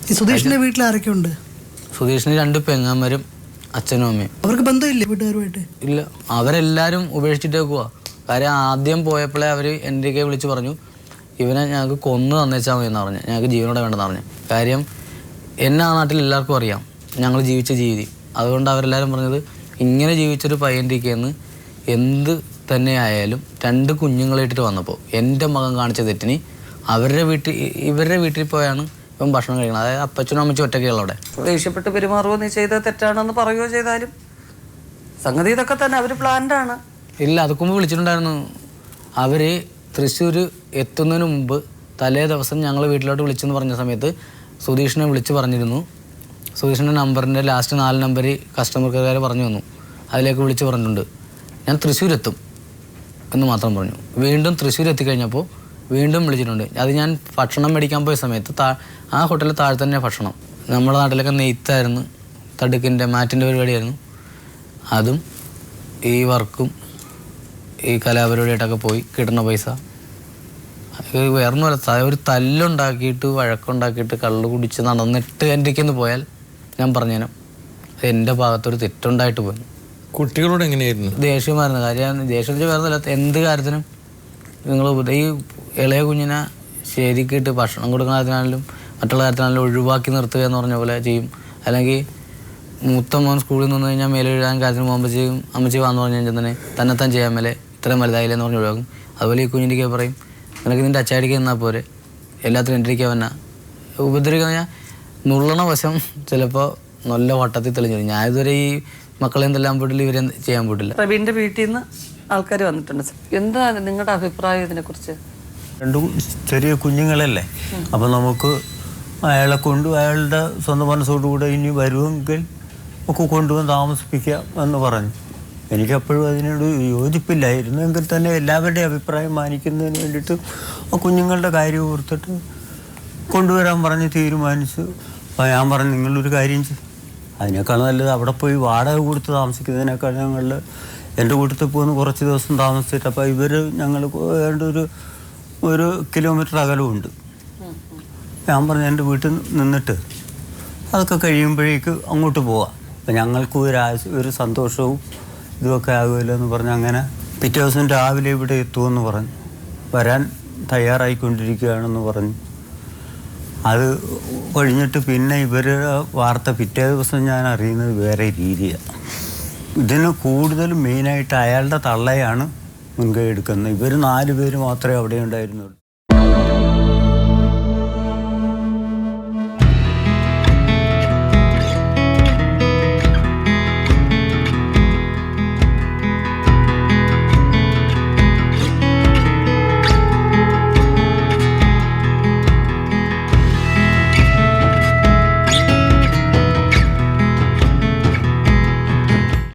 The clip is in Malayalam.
ഈ സുധീഷിന്റെ വീട്ടിൽ ആരൊക്കെ ഉണ്ട്? സുധീഷിന് 2 പെങ്ങന്മാരും അച്ഛനും അമ്മയും. അവർക്ക് ബന്ധമില്ലേ വീട്ടുകാരുമായിട്ട്? ഇല്ല, അവരെല്ലാവരും ഉപേക്ഷിച്ചിട്ടേക്കുക. കാര്യം ആദ്യം പോയപ്പോഴേ അവർ എൻ്റെ വിളിച്ച് പറഞ്ഞു, ഇവനെ ഞങ്ങൾക്ക് കൊന്നു തന്നേച്ചാൽ മതി എന്ന് പറഞ്ഞു, ഞങ്ങൾക്ക് ജീവനോടെ വേണ്ടെന്ന് പറഞ്ഞു. കാര്യം എന്നെ ആ നാട്ടിൽ എല്ലാവർക്കും അറിയാം, ഞങ്ങൾ ജീവിച്ച ജീവിതം. അതുകൊണ്ട് അവരെല്ലാവരും പറഞ്ഞത്, ഇങ്ങനെ ജീവിച്ചൊരു പയ്യൻ്റെന്ന് എന്ത് തന്നെ ആയാലും 2 കുഞ്ഞുങ്ങളായിട്ടിട്ട് വന്നപ്പോൾ എൻ്റെ മകൻ കാണിച്ച തെറ്റിന് ഇവരുടെ വീട്ടിൽ പോയാണ് ഇപ്പം ഭക്ഷണം കഴിക്കണം. അതായത് അപ്പച്ചനും അമ്മച്ചും ഒറ്റയ്ക്കുള്ള അവിടെ. ദേഷ്യപ്പെട്ട് പെരുമാറുകയോ നീ ചെയ്ത തെറ്റാണെന്ന് പറയുകയോ ചെയ്താലും സംഗതി ഇതൊക്കെ തന്നെ അവർ പ്ലാൻഡാണ്. ഇല്ല, അതൊക്കെ മുമ്പ് വിളിച്ചിട്ടുണ്ടായിരുന്നു. അവർ തൃശ്ശൂർ എത്തുന്നതിന് മുമ്പ് തലേ ദിവസം ഞങ്ങൾ വീട്ടിലോട്ട് വിളിച്ചെന്ന് പറഞ്ഞ സമയത്ത് സുധീഷിനെ വിളിച്ച് പറഞ്ഞിരുന്നു. സുധീഷിൻ്റെ നമ്പറിൻ്റെ ലാസ്റ്റ് 4 നമ്പർ കസ്റ്റമർ കെയർ പറഞ്ഞു തന്നു. അതിലേക്ക് വിളിച്ച് പറഞ്ഞിട്ടുണ്ട്, ഞാൻ തൃശ്ശൂരെത്തും എന്ന് മാത്രം പറഞ്ഞു. വീണ്ടും തൃശ്ശൂർ എത്തിക്കഴിഞ്ഞപ്പോൾ വീണ്ടും വിളിച്ചിട്ടുണ്ട്. അത് ഞാൻ ഭക്ഷണം മേടിക്കാൻ പോയ സമയത്ത് ആ ഹോട്ടലിൽ താഴെ തന്നെ ഭക്ഷണം. നമ്മുടെ നാട്ടിലൊക്കെ നെയ്ത്തായിരുന്നു, തടുക്കിൻ്റെ മാറ്റിൻ്റെ പരിപാടിയായിരുന്നു. അതും ഈ വർക്കും ഈ കലാപരിപാടിയായിട്ടൊക്കെ പോയി കിട്ടുന്ന പൈസ വേറൊന്നുമല്ല. ഒരു തല്ലുണ്ടാക്കിയിട്ട് വഴക്കുണ്ടാക്കിയിട്ട് കള്ള് കുടിച്ച് നടന്നിട്ട് എൻ്റെക്കൊന്ന് പോയാൽ ഞാൻ പറഞ്ഞേനെ അത് എൻ്റെ ഭാഗത്തൊരു തെറ്റുണ്ടായിട്ട് പോയി. കുട്ടികളോട് എങ്ങനെയായിരുന്നു? ദേഷ്യമായിരുന്നു. കാര്യം ദേഷ്യത്തിൽ വേറൊന്നുമില്ല, എന്ത് കാര്യത്തിനും നിങ്ങൾ ഈ ഇളയ കുഞ്ഞിനെ ശരിക്കിട്ട് ഭക്ഷണം കൊടുക്കുന്ന കാര്യത്തിനാണെങ്കിലും മറ്റുള്ള കാര്യത്തിനാണെങ്കിലും ഒഴിവാക്കി നിർത്തുക എന്ന് പറഞ്ഞ പോലെ ചെയ്യും. അല്ലെങ്കിൽ മൂത്ത മോൻ സ്കൂളിൽ നിന്ന് കഴിഞ്ഞാൽ മേലെ എഴുതാൻ കാര്യത്തിന് പോകുമ്പോഴത്തേക്കും അമ്മച്ചി വാന്ന് പറഞ്ഞു കഴിഞ്ഞാൽ തന്നെത്താൻ ചെയ്യാൻ മേലെ ഇത്രയും വലുതായില്ലെന്ന് പറഞ്ഞ് ഒഴിവാക്കും. അതുപോലെ ഈ കുഞ്ഞിൻ്റെ പറയും, നിനക്ക് നിൻ്റെ അച്ചാടിക്ക് നിന്നാൽ പോരെ, എല്ലാത്തിനും എൻ്റെ വന്നാ ഉപദ്രവിക്കുന്ന ഞാൻ നുള്ളണ വശം ചിലപ്പോൾ നല്ല വട്ടത്തിൽ തെളിഞ്ഞു. ഞാൻ ഇതുവരെ ഈ മക്കളെ എന്തെല്ലാം പോയിട്ടില്ല, ഇവരെ ചെയ്യാൻ പോയിട്ടില്ല. പ്രവീണിന്റെ വീട്ടിൽ നിന്ന് ആൾക്കാർ വന്നിട്ടുണ്ട്. എന്താ നിങ്ങളുടെ അഭിപ്രായം ഇതിനെക്കുറിച്ച്? 2 ചെറിയ കുഞ്ഞുങ്ങളല്ലേ, അപ്പം നമുക്ക് അയാളെ കൊണ്ട് അയാളുടെ സ്വന്തം മനസ്സോടുകൂടെ ഇനി വരുമെങ്കിൽ ഒക്കെ കൊണ്ടുവന്ന് താമസിപ്പിക്കാം എന്ന് പറഞ്ഞു. എനിക്കപ്പോഴും അതിനോട് യോജിപ്പില്ലായിരുന്നു. എങ്കിൽ തന്നെ എല്ലാവരുടെയും അഭിപ്രായം മാനിക്കുന്നതിന് വേണ്ടിയിട്ട് ആ കുഞ്ഞുങ്ങളുടെ കാര്യം ഓർത്തിട്ട് കൊണ്ടുവരാൻ പറഞ്ഞ് തീരുമാനിച്ചു. അപ്പോൾ ഞാൻ പറഞ്ഞു, നിങ്ങളൊരു കാര്യം ചെയ്യും, അതിനേക്കാൾ നല്ലത് അവിടെ പോയി വാടക കൊടുത്ത് താമസിക്കുന്നതിനേക്കാൾ ഞങ്ങൾ എൻ്റെ കൂട്ടത്തിൽ പോകുന്ന കുറച്ച് ദിവസം താമസിച്ചിട്ട്, അപ്പോൾ ഇവർ ഞങ്ങൾ ഏതാണ്ട് ഒരു കിലോമീറ്റർ അകലമുണ്ട്. ഞാൻ പറഞ്ഞു, എൻ്റെ വീട്ടിൽ നിന്നിട്ട് അതൊക്കെ കഴിയുമ്പോഴേക്ക് അങ്ങോട്ട് പോവാം, അപ്പം ഞങ്ങൾക്ക് ഒരു സന്തോഷവും ഇതുമൊക്കെ ആകുമല്ലോ എന്ന് പറഞ്ഞ് അങ്ങനെ പിറ്റേ ദിവസം രാവിലെ ഇവിടെ എത്തുമെന്ന് പറഞ്ഞു, വരാൻ തയ്യാറായിക്കൊണ്ടിരിക്കുകയാണെന്ന് പറഞ്ഞു. അത് കഴിഞ്ഞിട്ട് പിന്നെ ഇവരുടെ വാർത്ത പിറ്റേ ദിവസം ഞാൻ അറിയുന്നത് വേറെ രീതിയാണ്. ഇതിന് കൂടുതലും മെയിനായിട്ട് അയാളുടെ തള്ളയാണ് മുൻകൈ എടുക്കുന്നത്. ഇവർ 4 പേര് മാത്രമേ അവിടെ ഉണ്ടായിരുന്നുള്ളൂ.